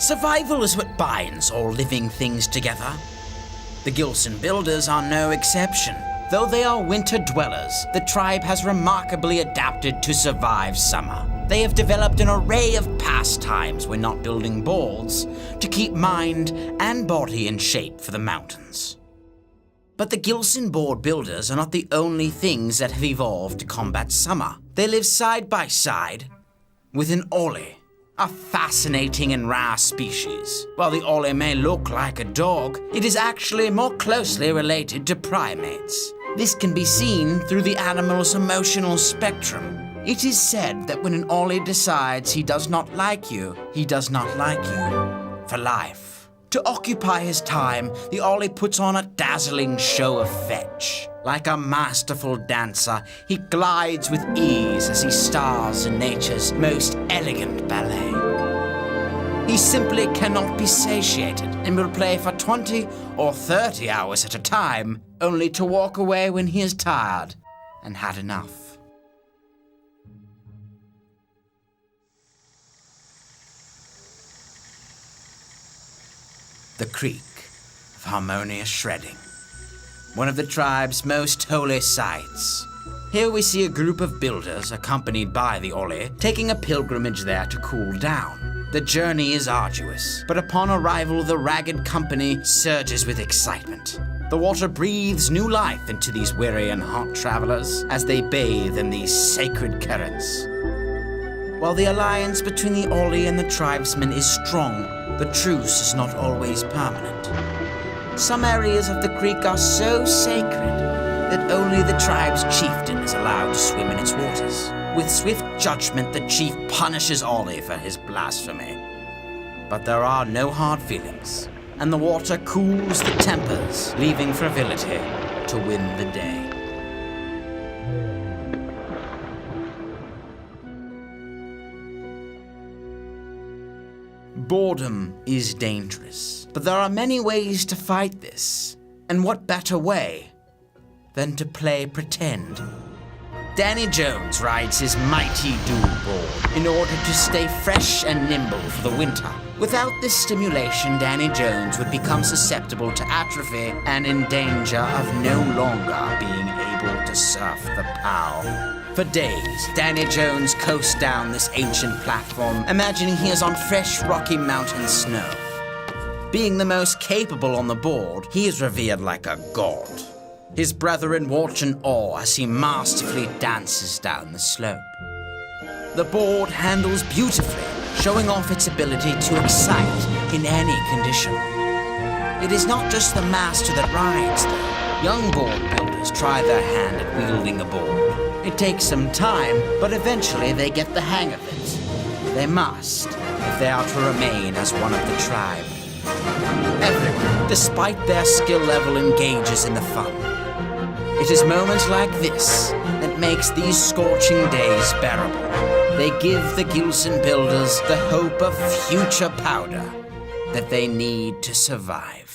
Survival is what binds all living things together. The Gilson builders are no exception. Though they are winter dwellers, the tribe has remarkably adapted to survive summer. They have developed an array of pastimes when not building boards to keep mind and body in shape for the mountains. But the Gilson board builders are not the only things that have evolved to combat summer. They live side by side with an Ollie, a fascinating and rare species. While the Ollie may look like a dog, it is actually more closely related to primates. This can be seen through the animal's emotional spectrum. It is said that when an Ollie decides he does not like you, he does not like you for life. To occupy his time, the Ollie puts on a dazzling show of fetch. Like a masterful dancer, he glides with ease as he stars in nature's most elegant ballet. He simply cannot be satiated and will play for 20 or 30 hours at a time, only to walk away when he is tired and had enough. The creak of harmonious shredding, one of the tribe's most holy sights. Here we see a group of builders, accompanied by the Ollie, taking a pilgrimage there to cool down. The journey is arduous, but upon arrival the ragged company surges with excitement. The water breathes new life into these weary and hot travelers as they bathe in these sacred currents. While the alliance between the Ollie and the tribesmen is strong, the truce is not always permanent. Some areas of the creek are so sacred that only the tribe's chieftain is allowed to swim in its waters. With swift judgment, the chief punishes Ollie for his blasphemy. But there are no hard feelings, and the water cools the tempers, leaving frivolity to win the day. Boredom is dangerous, but there are many ways to fight this. And what better way than to play pretend? Danny Jones rides his mighty dual board in order to stay fresh and nimble for the winter. Without this stimulation, Danny Jones would become susceptible to atrophy and in danger of no longer being able to surf the Pow. For days, Danny Jones coasts down this ancient platform, imagining he is on fresh Rocky Mountain snow. Being the most capable on the board, he is revered like a god. His brethren watch in awe as he masterfully dances down the slope. The board handles beautifully, showing off its ability to excite in any condition. It is not just the master that rides, though. Young board builders try their hand at wielding a board. It takes some time, but eventually they get the hang of it. They must, if they are to remain as one of the tribe. Everyone, despite their skill level, engages in the fun. It is moments like this that makes these scorching days bearable. They give the Gilson builders the hope of future powder that they need to survive.